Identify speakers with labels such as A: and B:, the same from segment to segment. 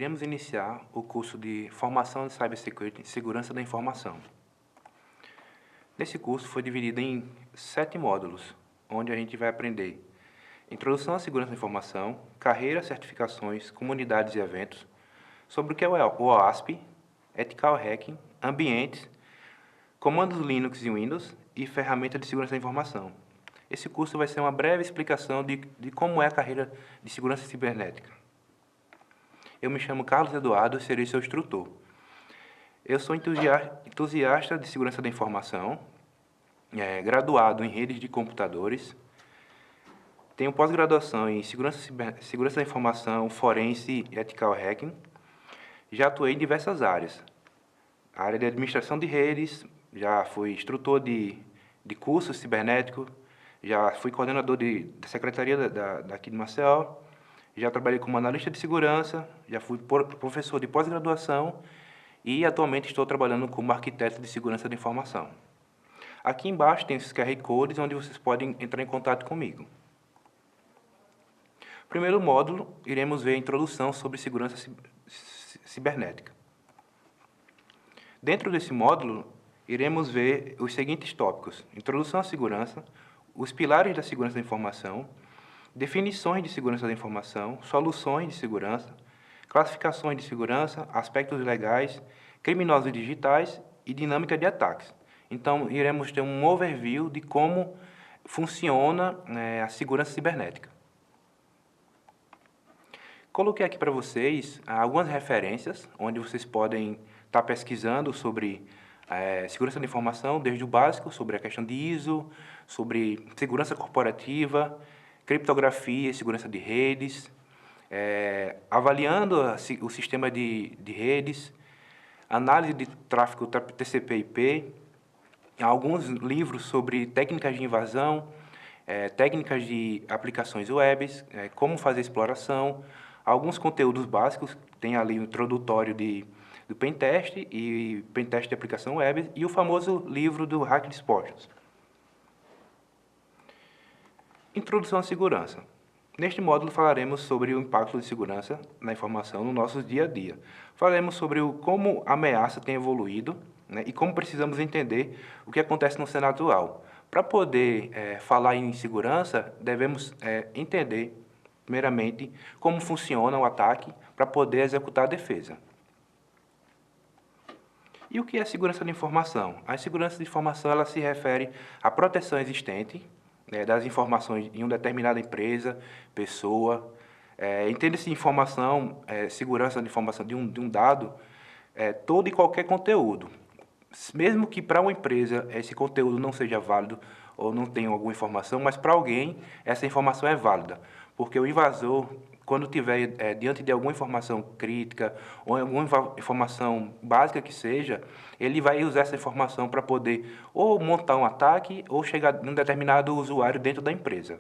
A: iremos iniciar o curso de Formação de Cybersecurity e Segurança da Informação. Nesse curso foi dividido em 7 módulos, onde a gente vai aprender Introdução à Segurança da Informação, Carreira, Certificações, Comunidades e Eventos, sobre o que é o OWASP, Ethical Hacking, Ambientes, Comandos Linux e Windows e Ferramenta de Segurança da Informação. Esse curso vai ser uma breve explicação de como é a carreira de segurança cibernética. Eu me chamo Carlos Eduardo e serei seu instrutor. Eu sou entusiasta de segurança da informação, graduado em redes de computadores, tenho pós-graduação em segurança da informação, forense e ethical hacking. Já atuei em diversas áreas. A área de administração de redes, já fui instrutor de cursos cibernéticos, já fui coordenador da secretaria daqui de Maceió, já trabalhei como analista de segurança, já fui professor de pós-graduação e atualmente estou trabalhando como arquiteto de segurança da informação. Aqui embaixo tem esses QR Codes onde vocês podem entrar em contato comigo. Primeiro módulo, iremos ver a introdução sobre segurança cibernética. Dentro desse módulo, iremos ver os seguintes tópicos: introdução à segurança, os pilares da segurança da informação, definições de segurança da informação, soluções de segurança, classificações de segurança, aspectos legais, criminosos digitais e dinâmica de ataques. Então, iremos ter um overview de como funciona a segurança cibernética. Coloquei aqui para vocês algumas referências, onde vocês podem estar pesquisando sobre segurança da informação, desde o básico, sobre a questão de ISO, sobre segurança corporativa, criptografia e segurança de redes, avaliando o sistema de redes, análise de tráfego TCP/IP, alguns livros sobre técnicas de invasão, técnicas de aplicações web, como fazer exploração, alguns conteúdos básicos, tem ali o introdutório do Pentest e Pentest de aplicação web e o famoso livro do Hack de Esportes. Introdução à segurança. Neste módulo falaremos sobre o impacto de segurança na informação no nosso dia a dia. Falaremos sobre como a ameaça tem evoluído, e como precisamos entender o que acontece no cenário atual. Para poder falar em segurança, devemos entender, primeiramente, como funciona o ataque para poder executar a defesa. E o que é segurança da informação? A segurança da informação ela se refere à proteção existente das informações em uma determinada empresa, pessoa. Entende-se informação, segurança da informação de um dado, todo e qualquer conteúdo. Mesmo que para uma empresa esse conteúdo não seja válido ou não tenha alguma informação, mas para alguém essa informação é válida. Porque o invasor, quando estiver diante de alguma informação crítica ou alguma informação básica que seja, ele vai usar essa informação para poder ou montar um ataque ou chegar em um determinado usuário dentro da empresa.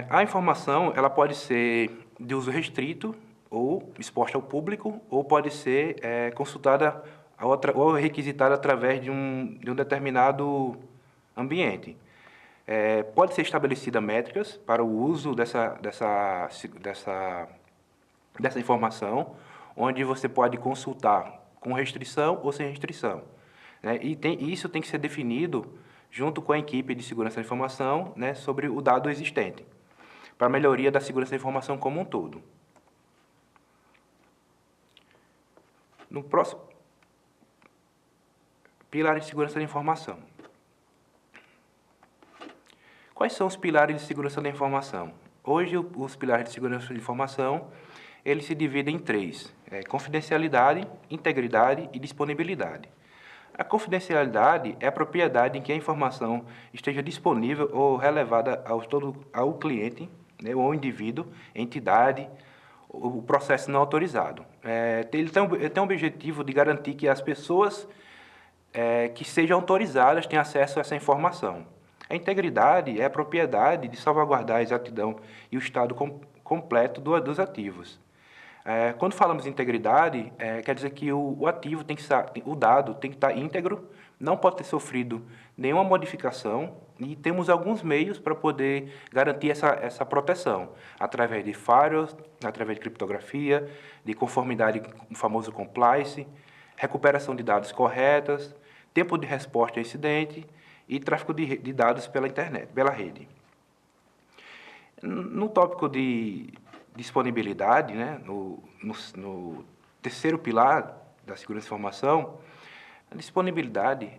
A: A informação ela pode ser de uso restrito ou exposta ao público, ou pode ser consultada ou requisitada através de um determinado ambiente. Pode ser estabelecida métricas para o uso dessa informação, onde você pode consultar com restrição ou sem restrição. Isso tem que ser definido junto com a equipe de segurança da informação, sobre o dado existente, para a melhoria da segurança da informação como um todo. No próximo, pilares de segurança da informação. Quais são os pilares de segurança da informação? Hoje, os pilares de segurança da informação, eles se dividem em 3. Confidencialidade, integridade e disponibilidade. A confidencialidade é a propriedade em que a informação esteja disponível ou relevada ao cliente, ou ao indivíduo, entidade, o processo não autorizado. Ele tem o objetivo de garantir que as pessoas que sejam autorizadas tenham acesso a essa informação. A integridade é a propriedade de salvaguardar a exatidão e o estado completo dos ativos. Quando falamos em integridade, quer dizer que o ativo o dado tem que estar íntegro, não pode ter sofrido nenhuma modificação e temos alguns meios para poder garantir essa proteção, através de firewalls, através de criptografia, de conformidade, o famoso compliance, recuperação de dados corretas, tempo de resposta a incidente e tráfego de dados pela internet, pela rede. No tópico de disponibilidade, né, no terceiro pilar da segurança da informação, a disponibilidade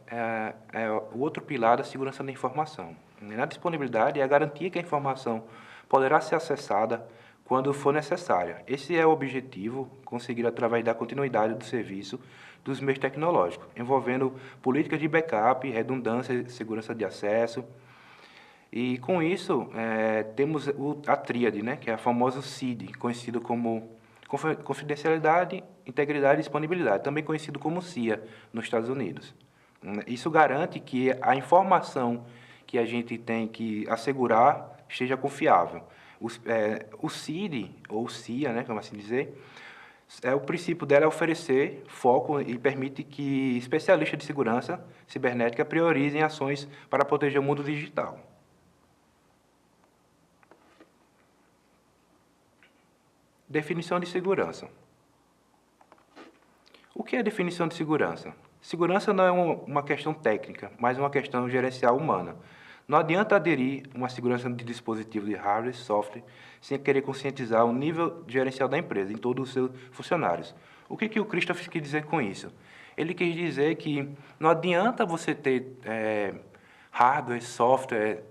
A: é o outro pilar da segurança da informação. Na disponibilidade é a garantia que a informação poderá ser acessada quando for necessária. Esse é o objetivo conseguido através da continuidade do serviço dos meios tecnológicos, envolvendo políticas de backup, redundância, segurança de acesso. E, com isso, temos a tríade, né, que é a famosa CID, conhecido como Confidencialidade, Integridade e Disponibilidade, também conhecido como CIA nos Estados Unidos. Isso garante que a informação que a gente tem que assegurar esteja confiável. O CID, ou CIA, né, como assim dizer, o princípio dela é oferecer foco e permite que especialistas de segurança cibernética priorizem ações para proteger o mundo digital. Definição de segurança. O que é definição de segurança? Segurança não é uma questão técnica, mas uma questão gerencial humana. Não adianta aderir a uma segurança de dispositivo de hardware e software sem querer conscientizar o nível gerencial da empresa em todos os seus funcionários. O que o Christoph quis dizer com isso? Ele quis dizer que não adianta você ter hardware, software,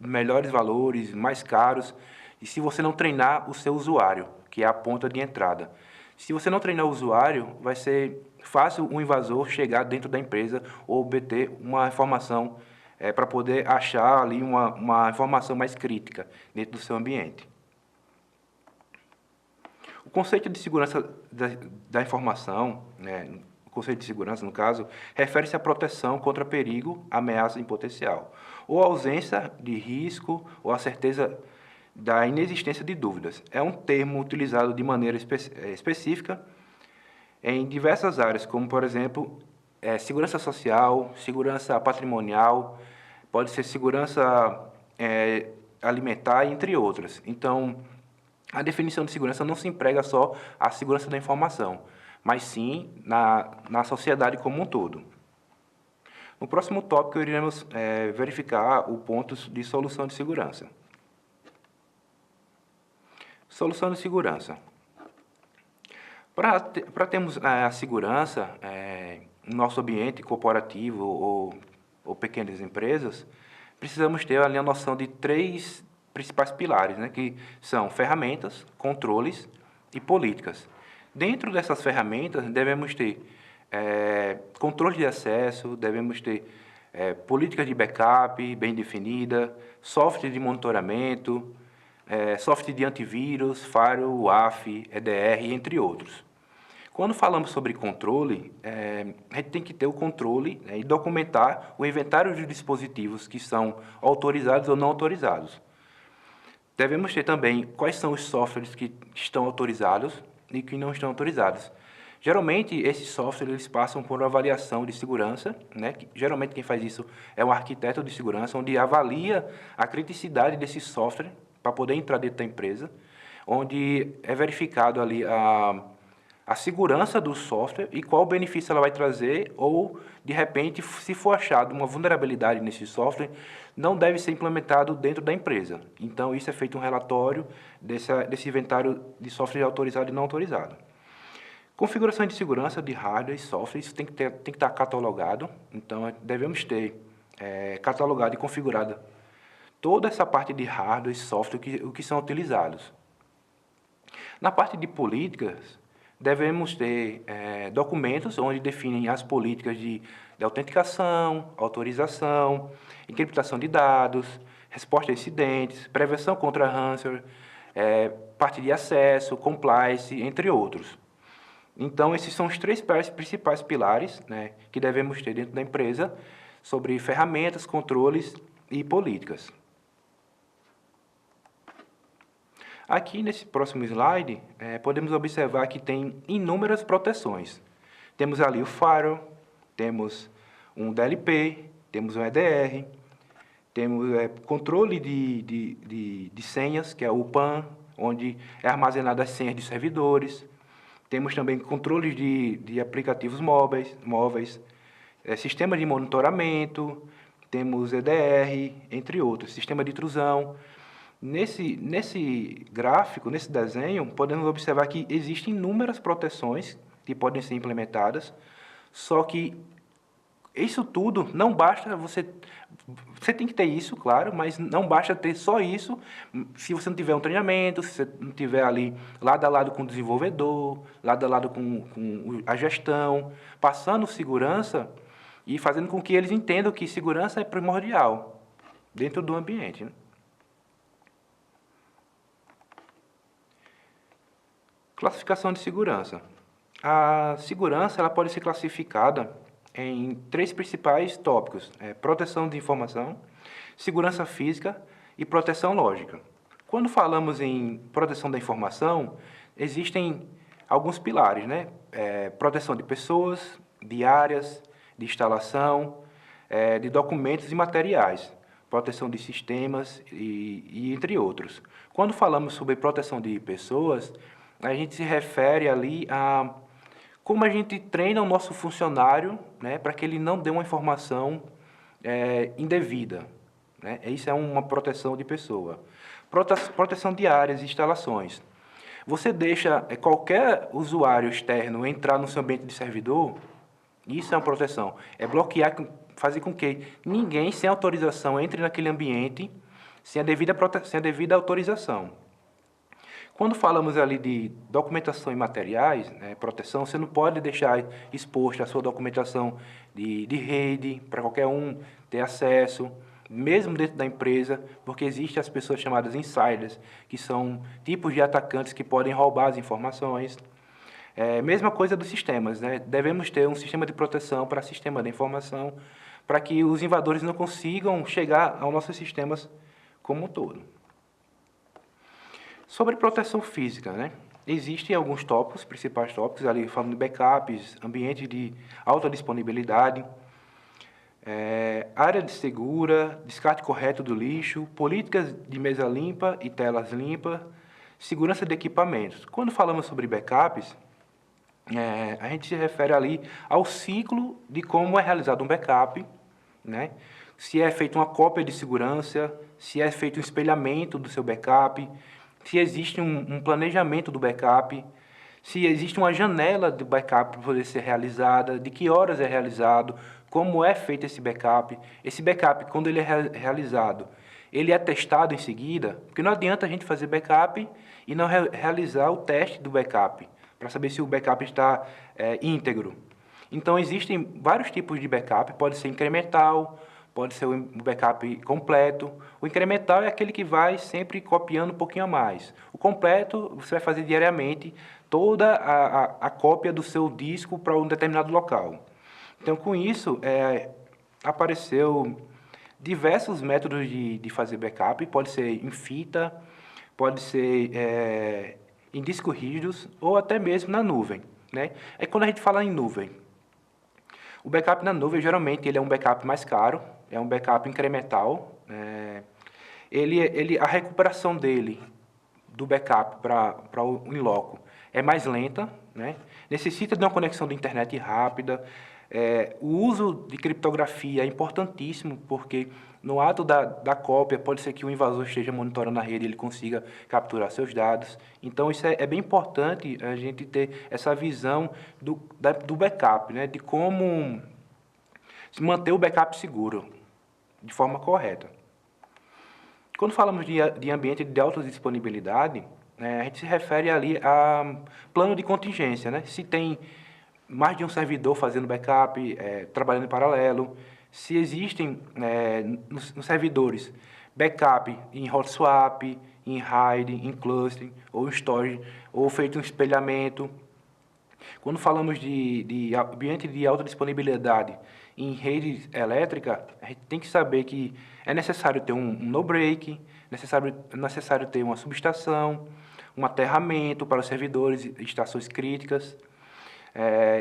A: melhores valores, mais caros, e se você não treinar o seu usuário, que é a ponta de entrada. Se você não treinar o usuário, vai ser fácil um invasor chegar dentro da empresa ou obter uma informação para poder achar ali uma informação mais crítica dentro do seu ambiente. O conceito de segurança da informação, né, o conceito de segurança, no caso, refere-se à proteção contra perigo, ameaça em potencial, ou ausência de risco ou a certeza da inexistência de dúvidas. É um termo utilizado de maneira específica em diversas áreas, como, por exemplo, segurança social, segurança patrimonial, pode ser segurança alimentar, entre outras. Então, a definição de segurança não se emprega só à segurança da informação, mas sim na sociedade como um todo. No próximo tópico, iremos verificar o ponto de solução de segurança. Solução de segurança. Para termos a segurança no nosso ambiente corporativo ou pequenas empresas, precisamos ter ali a noção de três principais pilares, né, que são ferramentas, controles e políticas. Dentro dessas ferramentas, devemos ter controle de acesso, devemos ter políticas de backup bem definida, software de monitoramento, software de antivírus, firewall, WAF, EDR, entre outros. Quando falamos sobre controle, a gente tem que ter o controle, né, e documentar o inventário de dispositivos que são autorizados ou não autorizados. Devemos ter também quais são os softwares que estão autorizados e que não estão autorizados. Geralmente, esses softwares eles passam por uma avaliação de segurança, né? Geralmente, quem faz isso é um arquiteto de segurança, onde avalia a criticidade desse software para poder entrar dentro da empresa, onde é verificado ali a segurança do software e qual benefício ela vai trazer, ou, de repente, se for achado uma vulnerabilidade nesse software, não deve ser implementado dentro da empresa. Então, isso é feito um relatório desse inventário de software autorizado e não autorizado. Configuração de segurança de hardware e software, isso tem que estar catalogado. Então, devemos ter catalogado e configurado toda essa parte de hardware e software o que são utilizados. Na parte de políticas, devemos ter documentos onde definem as políticas de autenticação, autorização, encriptação de dados, resposta a incidentes, prevenção contra ransomware, parte de acesso, compliance, entre outros. Então, esses são os três principais pilares, né, que devemos ter dentro da empresa sobre ferramentas, controles e políticas. Aqui, nesse próximo slide, podemos observar que tem inúmeras proteções. Temos ali o firewall, temos um DLP, temos um EDR, Temos controle de senhas, que é o PAN, onde é armazenada as senhas de servidores. Temos também controles de aplicativos móveis, sistema de monitoramento, temos EDR, entre outros, sistema de intrusão. Nesse gráfico, nesse desenho, podemos observar que existem inúmeras proteções que podem ser implementadas, só que isso tudo não basta você tem que ter isso, claro, mas não basta ter só isso se você não tiver um treinamento, se você não tiver ali lado a lado com o desenvolvedor, lado a lado com a gestão, passando segurança e fazendo com que eles entendam que segurança é primordial dentro do ambiente, né? Classificação de segurança. A segurança ela pode ser classificada em 3 principais tópicos: proteção de informação, segurança física e proteção lógica. Quando falamos em proteção da informação, existem alguns pilares, né? Proteção de pessoas, de áreas, de instalação, de documentos e materiais, proteção de sistemas e entre outros. Quando falamos sobre proteção de pessoas, a gente se refere ali a como a gente treina o nosso funcionário, né, para que ele não dê uma informação indevida, né? Isso é uma proteção de pessoa. Proteção de áreas e instalações. Você deixa qualquer usuário externo entrar no seu ambiente de servidor, isso é uma proteção. É bloquear, fazer com que ninguém sem autorização entre naquele ambiente sem a devida autorização. Quando falamos ali de documentação e materiais, proteção, você não pode deixar exposta a sua documentação de rede para qualquer um ter acesso, mesmo dentro da empresa, porque existem as pessoas chamadas insiders, que são tipos de atacantes que podem roubar as informações. Mesma coisa dos sistemas, né? Devemos ter um sistema de proteção para sistema de informação, para que os invasores não consigam chegar aos nossos sistemas como um todo. Sobre proteção física, né? Existem alguns tópicos, principais tópicos, ali falando de backups, ambiente de alta disponibilidade, área de segura, descarte correto do lixo, políticas de mesa limpa e telas limpas, segurança de equipamentos. Quando falamos sobre backups, a gente se refere ali ao ciclo de como é realizado um backup, né? Se é feita uma cópia de segurança, se é feito um espelhamento do seu backup, se existe um planejamento do backup, se existe uma janela do backup para poder ser realizada, de que horas é realizado, como é feito esse backup. Esse backup, quando ele é realizado, ele é testado em seguida, porque não adianta a gente fazer backup e não realizar o teste do backup, para saber se o backup está íntegro. Então, existem vários tipos de backup, pode ser incremental, pode ser um backup completo. O incremental é aquele que vai sempre copiando um pouquinho a mais. O completo, você vai fazer diariamente toda a cópia do seu disco para um determinado local. Então, com isso, apareceu diversos métodos de fazer backup. Pode ser em fita, pode ser em discos rígidos ou até mesmo na nuvem, né? Quando a gente fala em nuvem, o backup na nuvem, geralmente, ele é um backup mais caro, é um backup incremental. A recuperação dele, do backup para o in loco, é mais lenta, né? Necessita de uma conexão de internet rápida. O uso de criptografia é importantíssimo, porque no ato da cópia, pode ser que o invasor esteja monitorando a rede e ele consiga capturar seus dados. Então, isso é bem importante a gente ter essa visão do backup, né? De como manter o backup seguro, de forma correta. Quando falamos de ambiente de alta disponibilidade, a gente se refere ali a plano de contingência, né? Se tem mais de um servidor fazendo backup, trabalhando em paralelo, se existem nos servidores backup em hot swap, em RAID, em clustering, ou em storage, ou feito um espelhamento. Quando falamos de ambiente de alta disponibilidade em rede elétrica, a gente tem que saber que é necessário ter um no-break, necessário ter uma subestação, um aterramento para os servidores e estações críticas.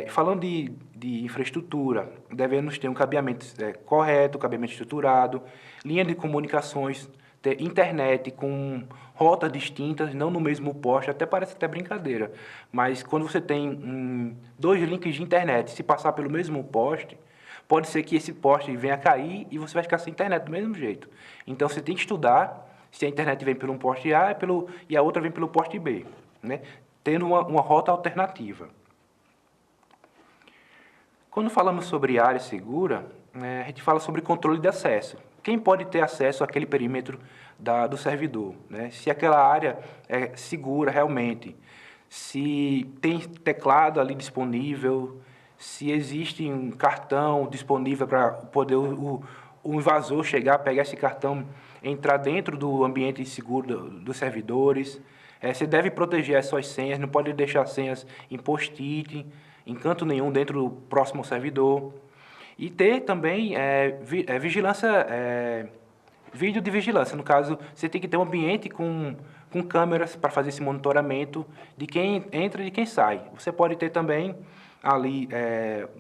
A: Falando de infraestrutura, devemos ter um cabeamento correto, cabeamento estruturado, linha de comunicações, ter internet com rotas distintas, não no mesmo poste, até parece até brincadeira, mas quando você tem dois links de internet, se passar pelo mesmo poste, pode ser que esse poste venha a cair e você vai ficar sem internet do mesmo jeito. Então, você tem que estudar se a internet vem pelo poste A e a outra vem pelo poste B, né? Tendo uma rota alternativa. Quando falamos sobre área segura, a gente fala sobre controle de acesso. Quem pode ter acesso àquele perímetro do servidor, né? Se aquela área é segura realmente, se tem teclado ali disponível, se existe um cartão disponível para poder o invasor chegar, pegar esse cartão, entrar dentro do ambiente seguro dos servidores. Você deve proteger as suas senhas, não pode deixar senhas em post-it, em canto nenhum dentro do próximo servidor. E ter também vigilância, vídeo de vigilância. No caso, você tem que ter um ambiente com câmeras para fazer esse monitoramento de quem entra e de quem sai. Você pode ter também ali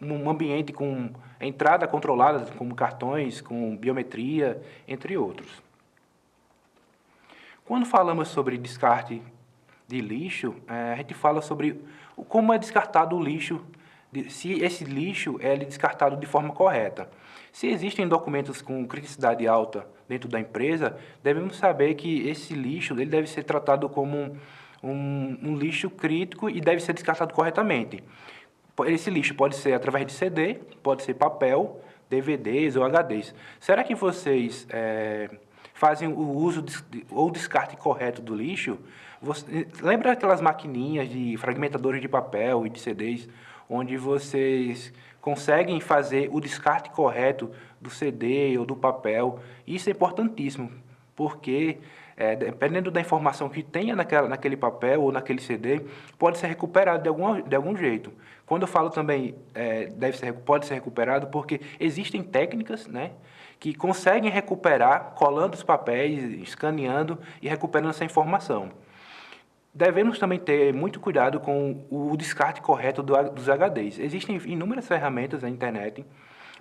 A: um ambiente com entrada controlada, como cartões, com biometria, entre outros. Quando falamos sobre descarte de lixo, a gente fala sobre como é descartado o lixo, se esse lixo é descartado de forma correta. Se existem documentos com criticidade alta dentro da empresa, devemos saber que esse lixo ele deve ser tratado como um lixo crítico e deve ser descartado corretamente. Esse lixo pode ser através de CD, pode ser papel, DVDs ou HDs. Será que vocês fazem o uso ou descarte correto do lixo? Lembra aquelas maquininhas de fragmentadores de papel e de CDs, onde vocês conseguem fazer o descarte correto do CD ou do papel? Isso é importantíssimo, porque dependendo da informação que tenha naquele papel ou naquele CD, pode ser recuperado de algum jeito. Quando eu falo também pode ser recuperado, porque existem técnicas, né, que conseguem recuperar colando os papéis, escaneando e recuperando essa informação. Devemos também ter muito cuidado com o descarte correto dos HDs. Existem inúmeras ferramentas na internet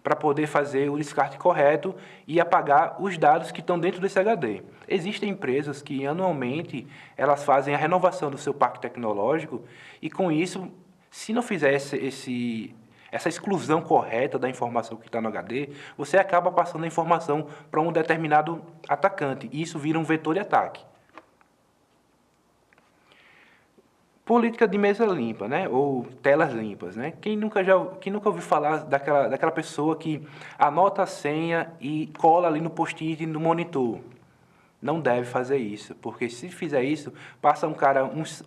A: para poder fazer o descarte correto e apagar os dados que estão dentro desse HD. Existem empresas que, anualmente, elas fazem a renovação do seu parque tecnológico e, com isso, se não fizer essa exclusão correta da informação que está no HD, você acaba passando a informação para um determinado atacante, e isso vira um vetor de ataque. Política de mesa limpa, né? Ou telas limpas, né? Quem nunca ouviu falar daquela pessoa que anota a senha e cola ali no post-it no monitor? Não deve fazer isso, porque se fizer isso, passa um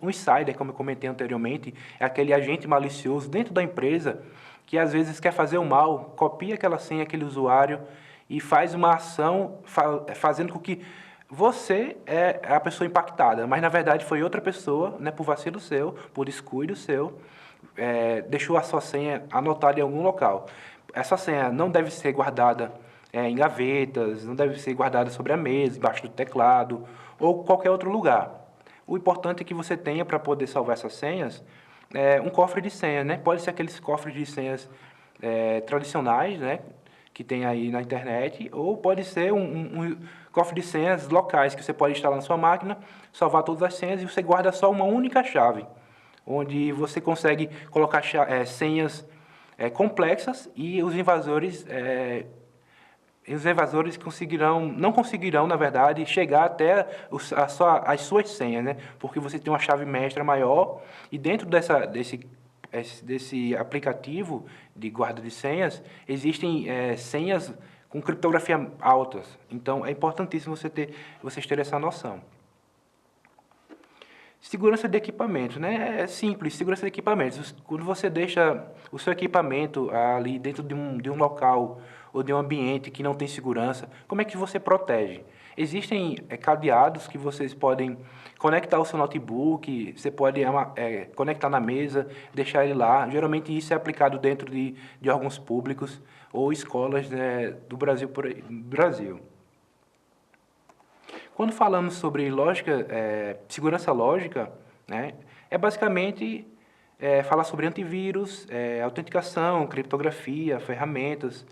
A: insider, como eu comentei anteriormente, é aquele agente malicioso dentro da empresa que às vezes quer fazer o mal, copia aquela senha, aquele usuário e faz uma ação fazendo com que você é a pessoa impactada, mas na verdade foi outra pessoa, né, por vacilo seu, por descuido seu, deixou a sua senha anotada em algum local. Essa senha não deve ser guardada em gavetas, não deve ser guardada sobre a mesa, embaixo do teclado ou qualquer outro lugar. O importante é que você tenha, para poder salvar essas senhas, um cofre de senha, né? Pode ser aqueles cofres de senhas tradicionais, né, que tem aí na internet, ou pode ser um cofre de senhas locais que você pode instalar na sua máquina, salvar todas as senhas e você guarda só uma única chave, onde você consegue colocar senhas complexas e os invasores não conseguirão, na verdade, chegar até as suas senhas, né? Porque você tem uma chave mestra maior e dentro desse aplicativo de guarda de senhas, existem senhas com criptografia altas. Então, é importantíssimo vocês terem essa noção. Segurança de equipamentos, né? É simples, segurança de equipamentos. Quando você deixa o seu equipamento ali dentro de um local ou de um ambiente que não tem segurança, como é que você protege? Existem cadeados que vocês podem conectar ao seu notebook, você pode conectar na mesa, deixar ele lá. Geralmente isso é aplicado dentro de órgãos públicos ou escolas, né, do Brasil. Quando falamos sobre segurança lógica, né, é basicamente Fala sobre antivírus, autenticação, criptografia, ferramentas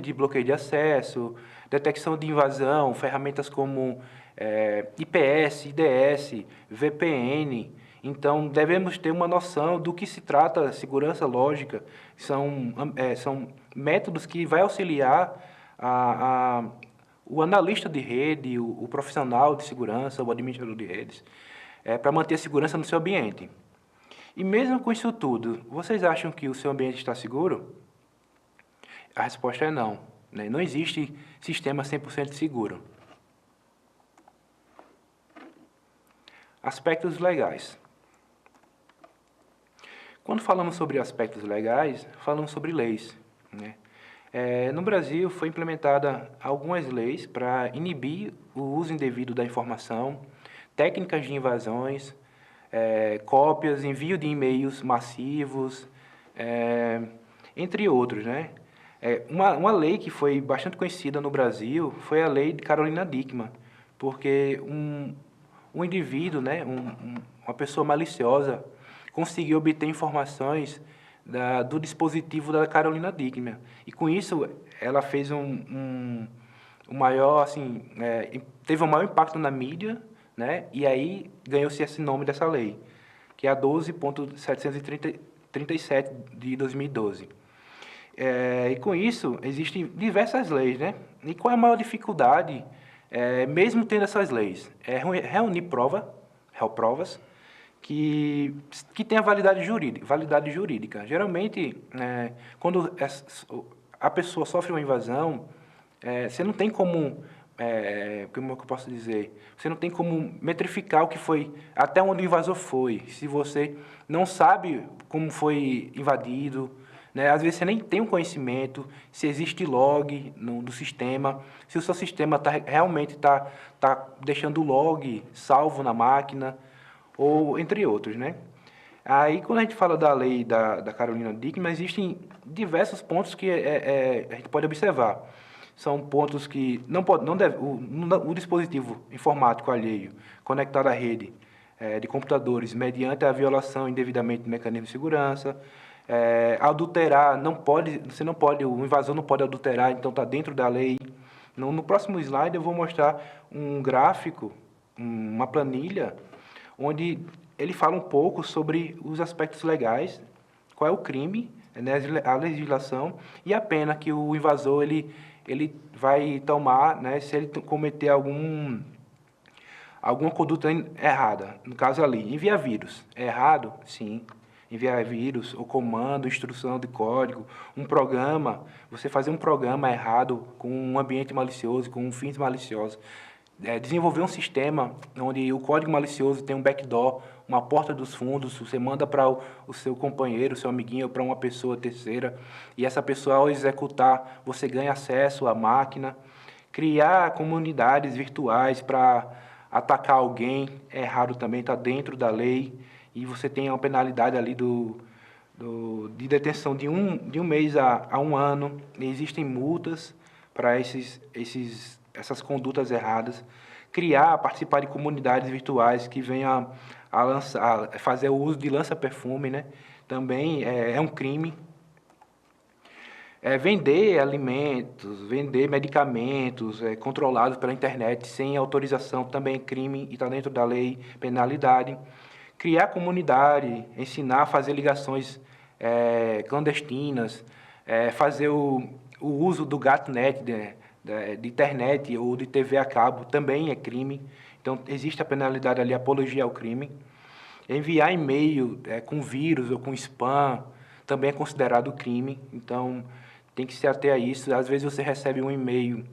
A: de bloqueio de acesso, detecção de invasão, ferramentas como IPS, IDS, VPN. Então, devemos ter uma noção do que se trata segurança lógica. São métodos que vai auxiliar o analista de rede, o profissional de segurança, o administrador de redes, para manter a segurança no seu ambiente. E mesmo com isso tudo, vocês acham que o seu ambiente está seguro? A resposta é não, né? Não existe sistema 100% seguro. Aspectos legais. Quando falamos sobre aspectos legais, falamos sobre leis, né? No Brasil, foi implementada algumas leis para inibir o uso indevido da informação, técnicas de invasões, cópias, envio de e-mails massivos, entre outros, né? Uma lei que foi bastante conhecida no Brasil foi a lei de Carolina Dickmann, porque um indivíduo, né, uma pessoa maliciosa, conseguiu obter informações do dispositivo da Carolina Dickmann. E com isso, ela fez um maior, assim, teve um maior impacto na mídia, né? E aí ganhou-se esse nome dessa lei, que é a 12.737 de 2012. E com isso, existem diversas leis, né? E qual é a maior dificuldade, mesmo tendo essas leis? Reunir provas que têm a validade jurídica. Geralmente, quando a pessoa sofre uma invasão, você não tem como como é que eu posso dizer? Você não tem como metrificar o que foi, até onde o invasor foi. Se você não sabe como foi invadido, né? Às vezes você nem tem um conhecimento, se existe log do sistema, se o seu sistema realmente está deixando o log salvo na máquina, ou entre outros, né? Aí, quando a gente fala da lei da Carolina Dickmann, existem diversos pontos que a gente pode observar. São pontos que não deve, o dispositivo informático alheio conectado à rede de computadores mediante a violação indevidamente do mecanismo de segurança, adulterar, o invasor não pode adulterar, então está dentro da lei. No próximo slide eu vou mostrar um gráfico, uma planilha, onde ele fala um pouco sobre os aspectos legais, qual é o crime, né, a legislação e a pena que o invasor ele vai tomar, né, se ele cometer alguma conduta errada. No caso ali, enviar vírus. É errado? Sim. Enviar vírus, o comando, instrução de código, um programa, você fazer um programa errado com um ambiente malicioso, com fins maliciosos. Desenvolver um sistema onde o código malicioso tem um backdoor, uma porta dos fundos, você manda para o seu companheiro, o seu amiguinho, para uma pessoa terceira, e essa pessoa, ao executar, você ganha acesso à máquina. Criar comunidades virtuais para atacar alguém é errado também, está dentro da lei, e você tem uma penalidade ali de detenção de um mês a um ano. E existem multas para essas condutas erradas. Participar de comunidades virtuais que venham a fazer o uso de lança-perfume, né? Também é um crime. Vender alimentos, vender medicamentos controlados pela internet sem autorização também é crime e está dentro da lei, penalidade. Criar comunidade, ensinar a fazer ligações clandestinas, fazer o uso do GATNet, de internet ou de TV a cabo, também é crime. Então, existe a penalidade ali, apologia ao crime. Enviar e-mail com vírus ou com spam também é considerado crime. Então, tem que se ater a isso. Às vezes você recebe um e-mail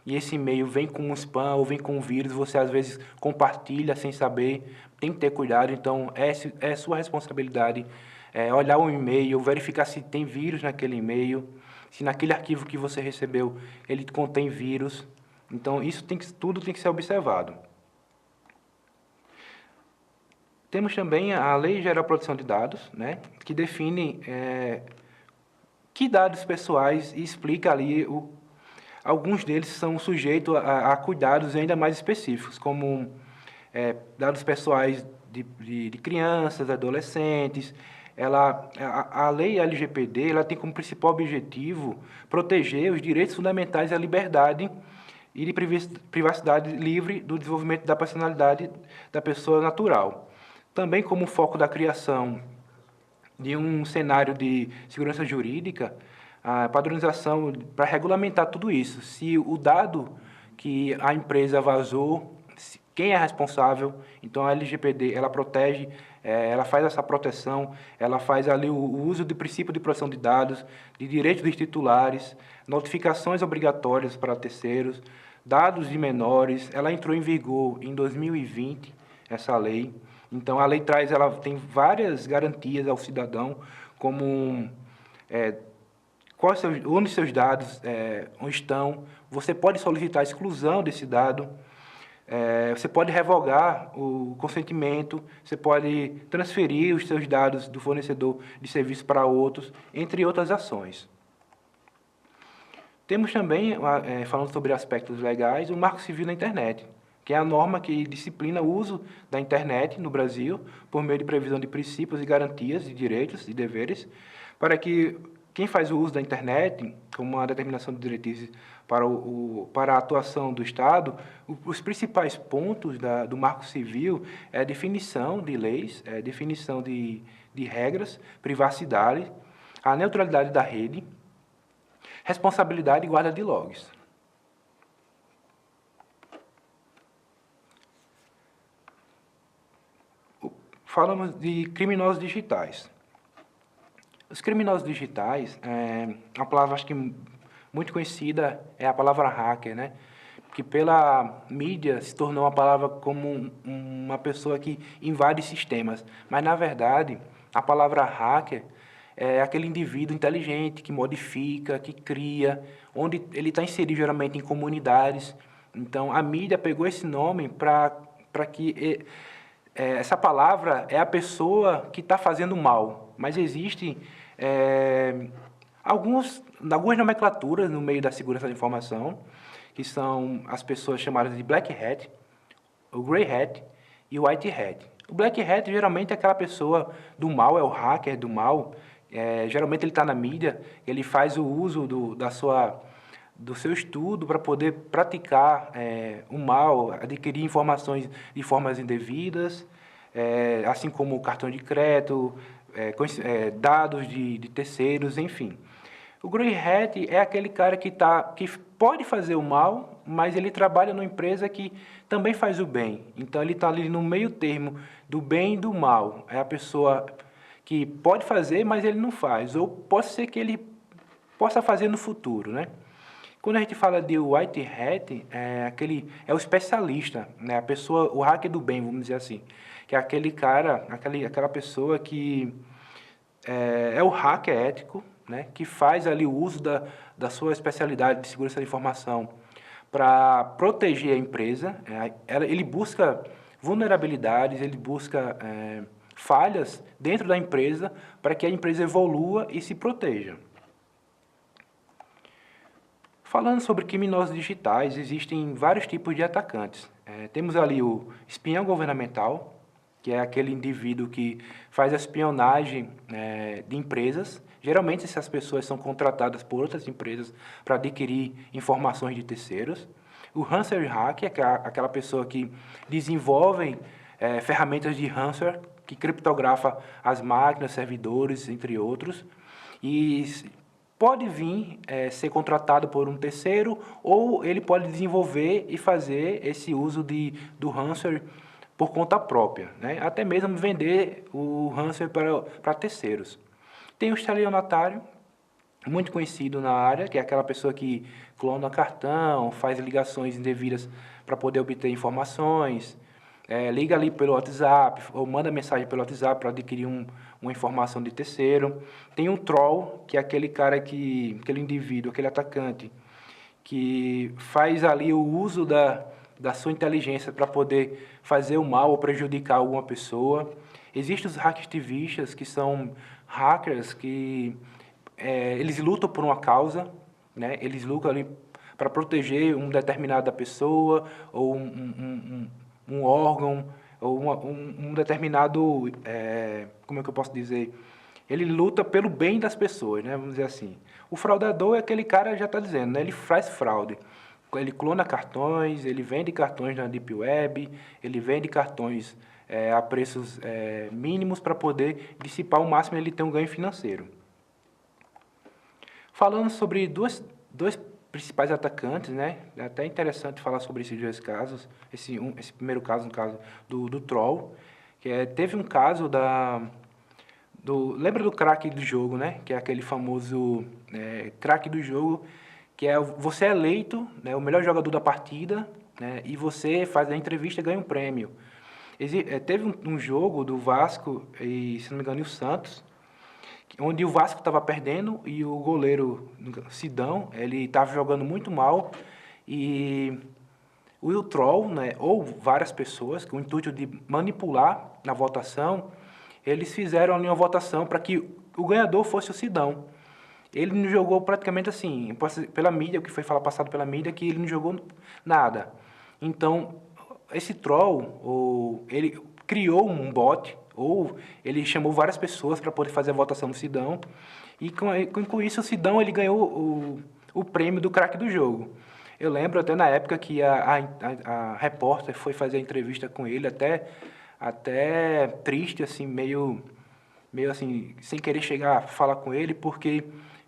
A: e esse e-mail vem com um spam ou vem com um vírus, você às vezes compartilha sem saber, tem que ter cuidado. Então, é sua responsabilidade olhar o e-mail, verificar se tem vírus naquele e-mail, se naquele arquivo que você recebeu ele contém vírus. Então, tudo tem que ser observado. Temos também a Lei Geral de Proteção de Dados, né, que define que dados pessoais e explica ali alguns deles são sujeitos a cuidados ainda mais específicos, como dados pessoais de crianças, adolescentes. A lei LGPD ela tem como principal objetivo proteger os direitos fundamentais à liberdade e de privacidade livre do desenvolvimento da personalidade da pessoa natural. Também como foco da criação de um cenário de segurança jurídica, a padronização para regulamentar tudo isso. Se o dado que a empresa vazou, quem é responsável? Então, a LGPD, ela protege, ela faz essa proteção, ela faz ali o uso do princípio de proteção de dados, de direitos dos titulares, notificações obrigatórias para terceiros, dados de menores. Ela entrou em vigor em 2020, essa lei. Então, a lei ela tem várias garantias ao cidadão, como onde seus dados estão. Você pode solicitar a exclusão desse dado. Você pode revogar o consentimento, você pode transferir os seus dados do fornecedor de serviço para outros, entre outras ações. Temos também, falando sobre aspectos legais, o Marco Civil da Internet, que é a norma que disciplina o uso da internet no Brasil por meio de previsão de princípios e garantias de direitos e deveres, para que quem faz o uso da internet, como uma determinação de diretrizes para a atuação do Estado, os principais pontos do Marco Civil é a definição de leis, definição de regras, privacidade, a neutralidade da rede, responsabilidade e guarda de logs. Falamos de criminosos digitais. Os criminosos digitais, uma palavra acho que muito conhecida é a palavra hacker, né? Que pela mídia se tornou uma palavra como uma pessoa que invade sistemas. Mas, na verdade, a palavra hacker é aquele indivíduo inteligente que modifica, que cria, onde ele está inserido geralmente em comunidades. Então, a mídia pegou esse nome para que essa palavra é a pessoa que está fazendo mal, mas existe algumas nomenclaturas no meio da segurança da informação, que são as pessoas chamadas de Black Hat, o Grey Hat e o White Hat. O Black Hat geralmente é aquela pessoa do mal, é o hacker do mal. Geralmente ele está na mídia, ele faz o uso do seu estudo para poder praticar o mal, adquirir informações de formas indevidas, assim como o cartão de crédito, dados de terceiros, enfim. O Grey Hat é aquele cara que pode fazer o mal, mas ele trabalha numa empresa que também faz o bem. Então, ele está ali no meio termo do bem e do mal. É a pessoa que pode fazer, mas ele não faz. Ou pode ser que ele possa fazer no futuro, né? Quando a gente fala de White Hat, é o especialista, né? A pessoa, o hacker do bem, vamos dizer assim. Que é aquele cara, aquela pessoa que é o hacker ético, né? Que faz ali o uso da sua especialidade de segurança da informação para proteger a empresa. Ele busca vulnerabilidades, ele busca falhas dentro da empresa para que a empresa evolua e se proteja. Falando sobre criminosos digitais, existem vários tipos de atacantes. Temos ali o espião governamental, que é aquele indivíduo que faz a espionagem de empresas. Geralmente, essas pessoas são contratadas por outras empresas para adquirir informações de terceiros. O ransomware hacker, que é aquela pessoa que desenvolve ferramentas de ransomware, que criptografa as máquinas, servidores, entre outros. E pode vir ser contratado por um terceiro, ou ele pode desenvolver e fazer esse uso do ransomware por conta própria, né? Até mesmo vender o ransomware para terceiros. Tem o estelionatário, muito conhecido na área, que é aquela pessoa que clona cartão, faz ligações indevidas para poder obter informações, liga ali pelo WhatsApp, ou manda mensagem pelo WhatsApp para adquirir uma informação de terceiro. Tem um troll, que é aquele cara aquele indivíduo, aquele atacante, que faz ali o uso da sua inteligência para poder fazer o mal ou prejudicar alguma pessoa. Existem os hacktivistas, que são hackers que eles lutam por uma causa, né? Eles lutam ali para proteger uma determinada pessoa ou um órgão, ou um determinado, como é que eu posso dizer, ele luta pelo bem das pessoas, né? Vamos dizer assim. O fraudador é aquele cara, já está dizendo, né? Ele faz fraude. Ele clona cartões, ele vende cartões na Deep Web, ele vende cartões a preços mínimos para poder dissipar ao máximo e ele ter um ganho financeiro. Falando sobre dois principais atacantes, né? É até interessante falar sobre esses dois casos. Esse primeiro caso, no caso do Troll, que teve um caso lembra do craque do jogo, né? Que é aquele famoso craque do jogo, que você é eleito, né, o melhor jogador da partida, né? E você faz a entrevista e ganha um prêmio. Teve um jogo do Vasco e, se não me engano, e o Santos, onde o Vasco estava perdendo e o goleiro Sidão, ele estava jogando muito mal e o Will Troll, né, ou várias pessoas, com o intuito de manipular na votação, eles fizeram ali uma votação para que o ganhador fosse o Sidão. Ele não jogou praticamente assim, pela mídia, o que foi passado pela mídia, que ele não jogou nada. Então, esse troll, ele criou um bot, ou ele chamou várias pessoas para poder fazer a votação do Sidão, e com isso o Sidão ele ganhou o prêmio do craque do jogo. Eu lembro até na época que a repórter foi fazer a entrevista com ele, até triste, assim, meio assim, sem querer chegar a falar com ele, porque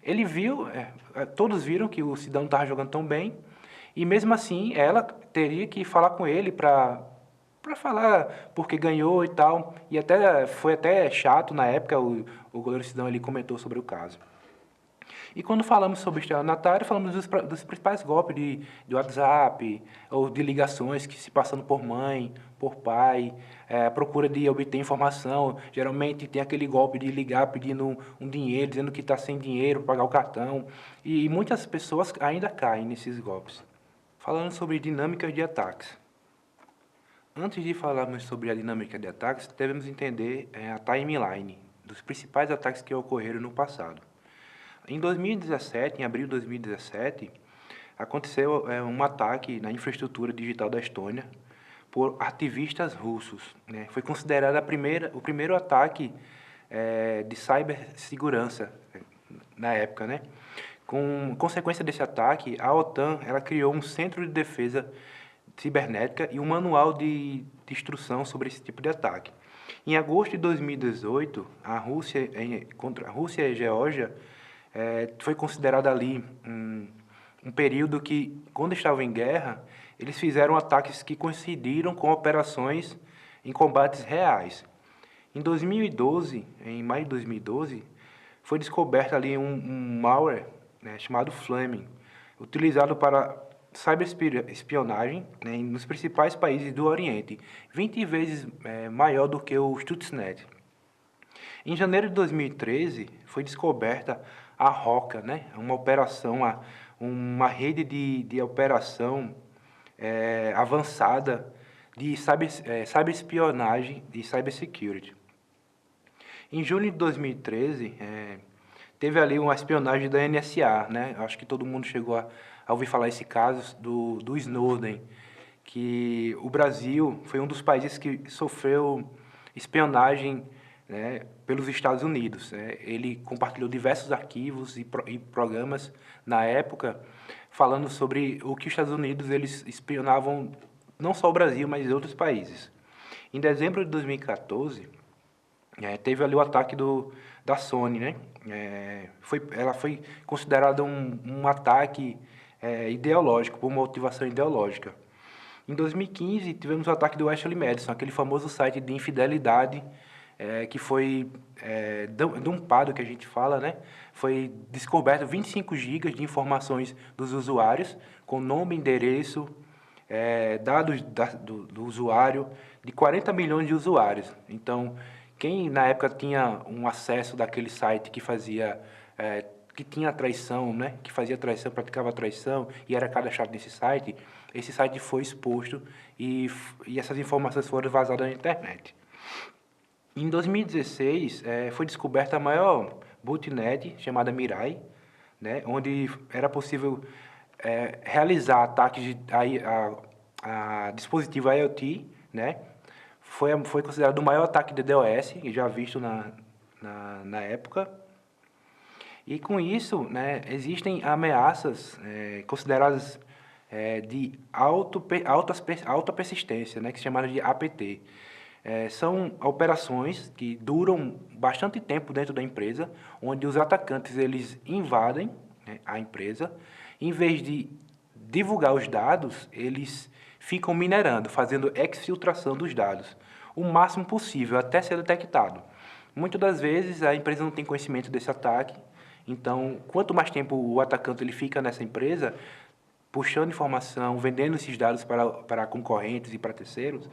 A: ele viu, todos viram que o Sidão não estava jogando tão bem, e mesmo assim ela teria que falar com ele para falar porque ganhou e tal, e foi até chato na época, o goleiro Sidão ele comentou sobre o caso. E quando falamos sobre estelionatário, falamos dos principais golpes de WhatsApp, ou de ligações que se passando por mãe, por pai, procura de obter informação. Geralmente tem aquele golpe de ligar pedindo um dinheiro, dizendo que está sem dinheiro para pagar o cartão. E muitas pessoas ainda caem nesses golpes. Falando sobre dinâmicas de ataques. Antes de falarmos sobre a dinâmica de ataques, devemos entender a timeline dos principais ataques que ocorreram no passado. Em 2017, em abril de 2017, aconteceu um ataque na infraestrutura digital da Estônia por ativistas russos, né? Foi considerado o primeiro ataque de cibersegurança na época, né? Com consequência desse ataque, a OTAN ela criou um centro de defesa cibernética e um manual de instrução sobre esse tipo de ataque. Em agosto de 2018, contra a Rússia e a Geórgia, foi considerado ali um período que, quando estavam em guerra, eles fizeram ataques que coincidiram com operações em combates reais. Em 2012, em maio de 2012, foi descoberto ali um malware, né, chamado Flaming, utilizado para cyberespionagem, né, nos principais países do Oriente, 20 vezes maior do que o Stuxnet. Em janeiro de 2013, foi descoberta a ROCA, né? Uma rede de operação avançada de cyberespionagem e cybersecurity. Em junho de 2013, teve ali uma espionagem da NSA, né? Acho que todo mundo chegou a ouvir falar esse caso do Snowden, que o Brasil foi um dos países que sofreu espionagem, né, pelos Estados Unidos. Ele compartilhou diversos arquivos e programas na época falando sobre o que os Estados Unidos eles espionavam não só o Brasil, mas outros países. Em dezembro de 2014, teve ali o ataque da Sony, né? Ela foi considerada um ataque ideológico, por motivação ideológica. Em 2015, tivemos o ataque do Ashley Madison, aquele famoso site de infidelidade que foi dumpado, que a gente fala, né? Foi descoberto 25 gigas de informações dos usuários, com nome, endereço, dados do usuário, de 40 milhões de usuários. Então, quem na época tinha um acesso daquele site que fazia, que tinha traição, né? Que fazia traição, praticava traição e era cadastrado nesse site, esse site foi exposto e essas informações foram vazadas na internet. Em 2016, foi descoberta a maior botnet, chamada Mirai, né, onde era possível realizar ataques a dispositivo IoT, né, foi considerado o maior ataque de DDoS já visto na época. E com isso, né, existem ameaças consideradas de alta persistência, né, que se chamaram de APT. São operações que duram bastante tempo dentro da empresa, onde os atacantes eles invadem, né, a empresa, em vez de divulgar os dados, eles ficam minerando, fazendo exfiltração dos dados, o máximo possível, até ser detectado. Muitas das vezes a empresa não tem conhecimento desse ataque, então quanto mais tempo o atacante ele fica nessa empresa, puxando informação, vendendo esses dados para concorrentes e para terceiros,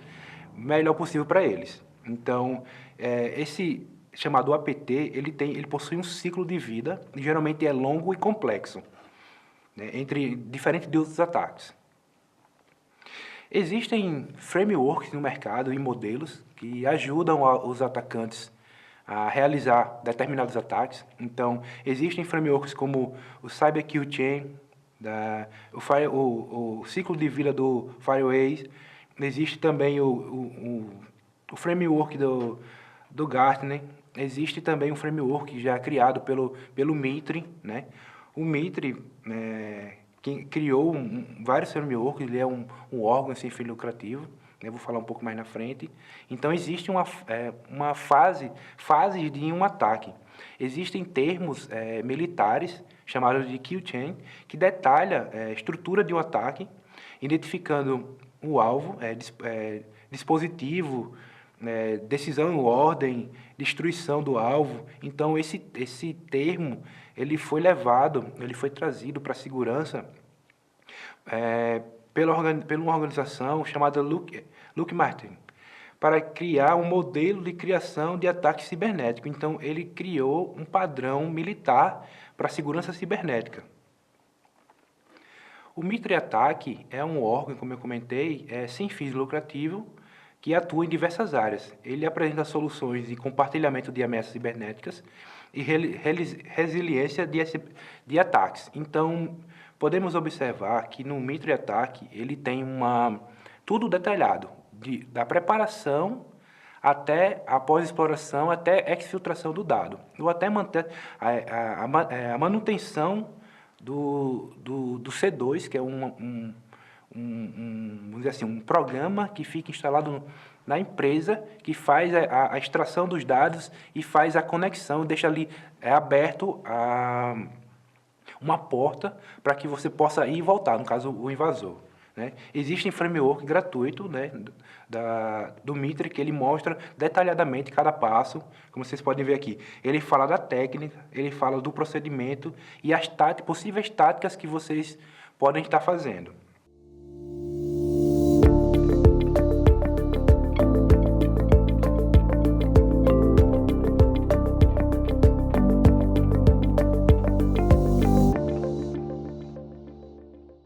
A: melhor possível para eles. Então, esse chamado APT, ele possui um ciclo de vida, e geralmente é longo e complexo, né, diferente de outros ataques. Existem frameworks no mercado e modelos que ajudam os atacantes a realizar determinados ataques. Então, existem frameworks como o Cyber Kill Chain, o ciclo de vida do Fireways. Existe também o framework do Gartner. Existe também um framework já criado pelo Mitre, né? O Mitre quem criou vários frameworks, ele é um órgão sem fim lucrativo, né? Vou falar um pouco mais na frente. Então, existe uma fase de um ataque. Existem termos militares, chamados de kill chain, que detalha a estrutura de um ataque, identificando o alvo, dispositivo, decisão, ordem, destruição do alvo. Então, esse termo ele foi trazido para a segurança pela uma organização chamada Lockheed Martin, para criar um modelo de criação de ataque cibernético. Então, ele criou um padrão militar para a segurança cibernética. O Mitre Ataque é um órgão, como eu comentei, sem fins lucrativos, que atua em diversas áreas. Ele apresenta soluções de compartilhamento de ameaças cibernéticas e resiliência de ataques. Então, podemos observar que no Mitre Ataque ele tem tudo detalhado, da preparação até a pós-exploração, até exfiltração do dado, ou até manter a manutenção do C2, que é vamos dizer assim, um programa que fica instalado na empresa, que faz a extração dos dados e faz a conexão, deixa ali aberto uma porta para que você possa ir e voltar, no caso, o invasor, né? Existe framework gratuito, né, do Mitre, que ele mostra detalhadamente cada passo, como vocês podem ver aqui. Ele fala da técnica, ele fala do procedimento e as possíveis táticas que vocês podem estar fazendo.